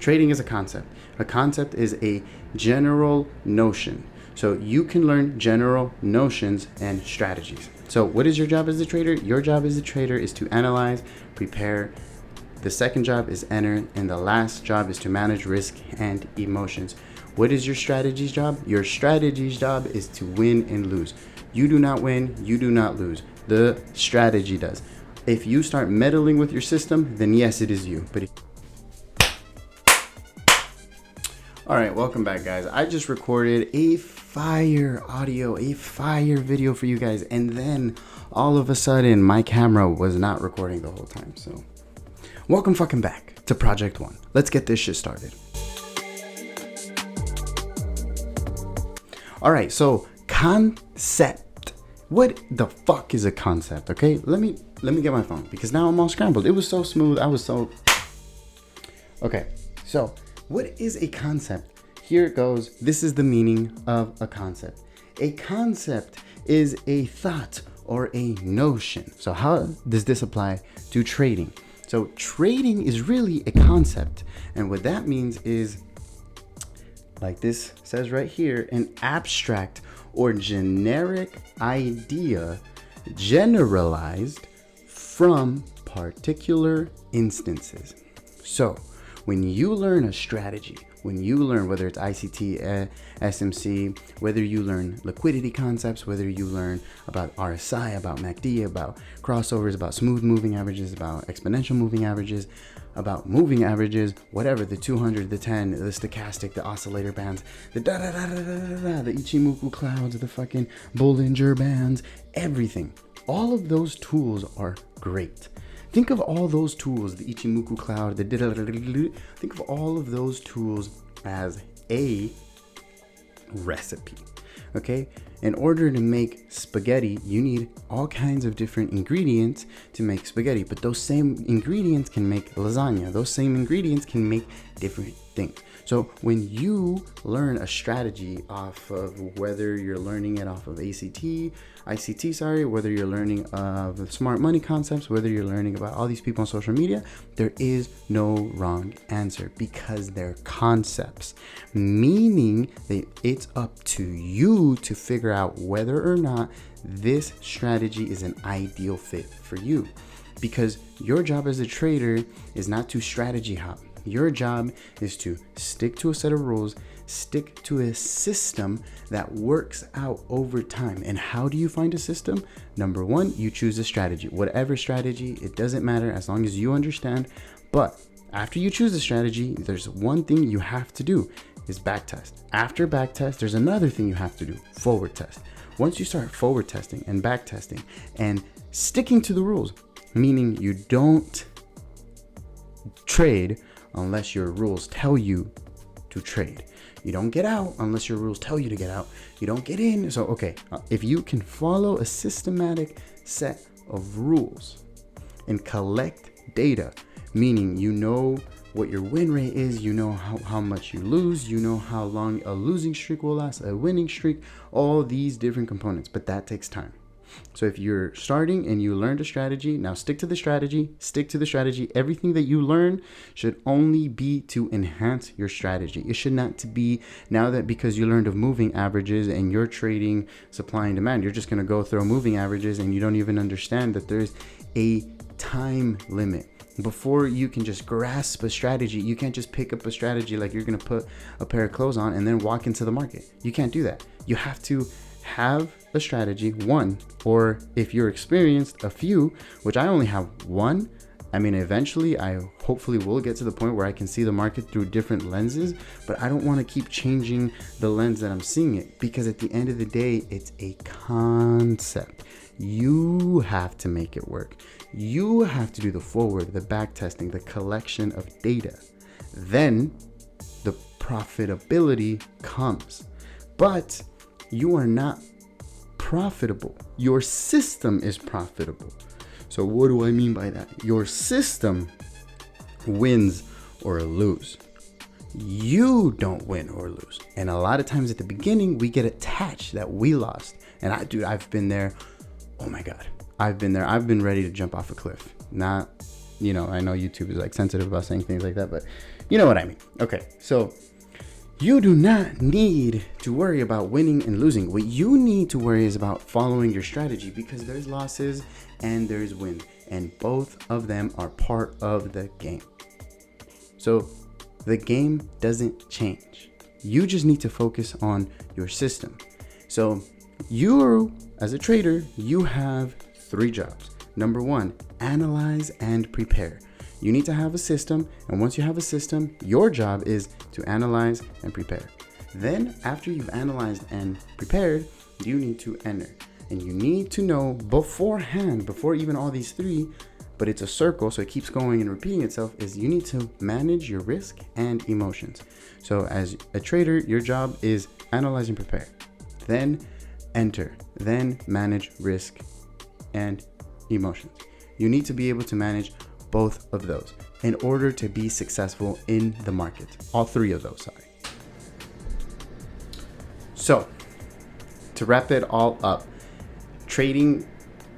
Trading is a concept. A concept is a general notion. So you can learn general notions and strategies. So what is your job as a trader? Your job as a trader is to analyze, prepare. The second job is enter, and the last job is to manage risk and emotions. What is your strategy's job? Your strategy's job is to win and lose. You do not win, you do not lose. The strategy does. If you start meddling with your system, then yes, it is you. But all right, welcome back, guys. I just recorded a fire audio, a fire video for you guys, and then all of a sudden my camera was not recording the whole time. So welcome fucking back to Project One. Let's get this shit started. All right, so concept. What the fuck is a concept? Okay, let me get my phone because now I'm all scrambled. It was so smooth. Okay, so what is a concept? Here it goes. This is the meaning of a concept. A concept is a thought or a notion. So how does this apply to trading? So trading is really a concept. And what that means is, like this says right here, an abstract or generic idea generalized from particular instances. So when you learn a strategy, when you learn whether it's ICT, SMC, whether you learn liquidity concepts, whether you learn about RSI, about MACD, about crossovers, about smooth moving averages, about exponential moving averages, about moving averages, whatever, the 200, the 10, the stochastic, the oscillator bands, the the Ichimoku clouds, the fucking Bollinger Bands, everything. All of those tools are great. Think of all those tools, the Ichimoku cloud, think of all of those tools as a recipe, okay? In order to make spaghetti, you need all kinds of different ingredients to make spaghetti, but those same ingredients can make lasagna. Those same ingredients can make different things. So when you learn a strategy off of whether you're learning it off of ICT, whether you're learning of smart money concepts, whether you're learning about all these people on social media, there is no wrong answer because they're concepts, meaning that it's up to you to figure out whether or not this strategy is an ideal fit for you. Because your job as a trader is not to strategy hop. Your job is to stick to a set of rules, stick to a system that works out over time. And how do you find a system? Number one, you choose a strategy. Whatever strategy, it doesn't matter as long as you understand. But after you choose a strategy, there's one thing you have to do is backtest. After backtest, there's another thing you have to do, forward test. Once you start forward testing and backtesting and sticking to the rules, meaning you don't trade unless your rules tell you to trade. You don't get out unless your rules tell you to get out. You don't get in. So, okay, if you can follow a systematic set of rules and collect data, meaning you know what your win rate is, you know how much you lose, you know how long a losing streak will last, a winning streak, all these different components, but that takes time. So if you're starting and you learned a strategy, now stick to the strategy, Everything that you learn should only be to enhance your strategy. It should not to be now that because you learned of moving averages and you're trading supply and demand, you're just going to go throw moving averages and you don't even understand that there's a time limit. Before you can just grasp a strategy, you can't just pick up a strategy like you're going to put a pair of clothes on and then walk into the market. You can't do that. You have to have a strategy, one, or if you're experienced, a few, which I only have one. I mean, eventually I hopefully will get to the point where I can see the market through different lenses, but I don't want to keep changing the lens that I'm seeing it, because at the end of the day, it's a concept. You have to make it work. You have to do the forward, the back testing, the collection of data. Then the profitability comes. But you are not profitable. Your system is profitable. So what do I mean by that? Your system wins or lose. You don't win or lose. And a lot of times at the beginning, we get attached that we lost. And I've been there. Oh my God. I've been there. I've been ready to jump off a cliff. Not, I know YouTube is like sensitive about saying things like that, but You know what I mean. Okay, so you do not need to worry about winning and losing. What you need to worry is about following your strategy, because there's losses and there's wins, and both of them are part of the game. So the game doesn't change. You just need to focus on your system. So you, as a trader, you have 3 jobs. Number 1, analyze and prepare. You need to have a system, and once you have a system, your job is to analyze and prepare. Then, after you've analyzed and prepared, you need to enter. And you need to know beforehand, before even all these 3, but it's a circle, so it keeps going and repeating itself, is you need to manage your risk and emotions. So as a trader, your job is analyze and prepare. Then enter. Then manage risk and emotions. You need to be able to manage both of those in order to be successful in the market. All 3 of those, sorry. So, to wrap it all up, trading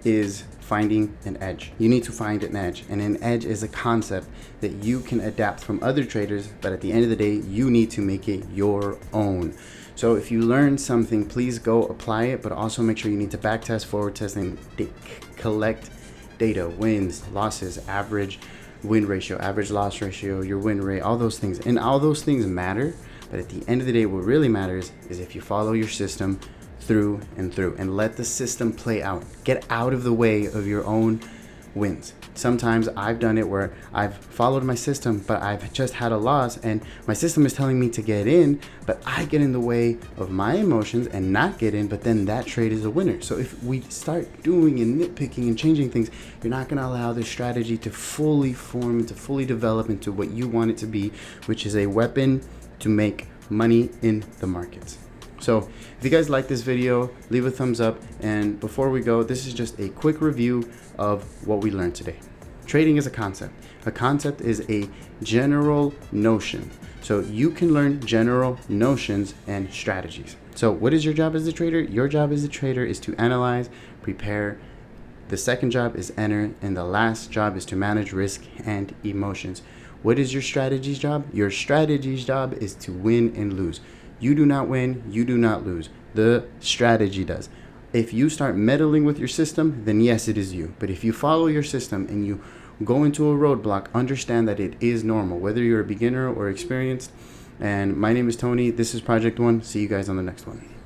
is finding an edge. You need to find an edge, and an edge is a concept that you can adapt from other traders, but at the end of the day, you need to make it your own. So if you learn something, please go apply it, but also make sure you need to back test, forward test, and collect data, wins, losses, average win ratio, average loss ratio, your win rate, all those things. And all those things matter, but at the end of the day, what really matters is if you follow your system through and through and let the system play out. Get out of the way of your own wins. Sometimes I've done it where I've followed my system, but I've just had a loss, and my system is telling me to get in, but I get in the way of my emotions and not get in, but then that trade is a winner. So if we start doing and nitpicking and changing things, you're not going to allow this strategy to fully form, to fully develop into what you want it to be, which is a weapon to make money in the markets. So if you guys like this video, leave a thumbs up. And before we go, this is just a quick review of what we learned today. Trading is a concept. A concept is a general notion. So you can learn general notions and strategies. So what is your job as a trader? Your job as a trader is to analyze, prepare. The second job is enter. And the last job is to manage risk and emotions. What is your strategy's job? Your strategy's job is to win and lose. You do not win, you do not lose. The strategy does. If you start meddling with your system, then yes, it is you. But if you follow your system and you go into a roadblock, understand that it is normal, whether you're a beginner or experienced. And my name is Tony. This is Project One. See you guys on the next one.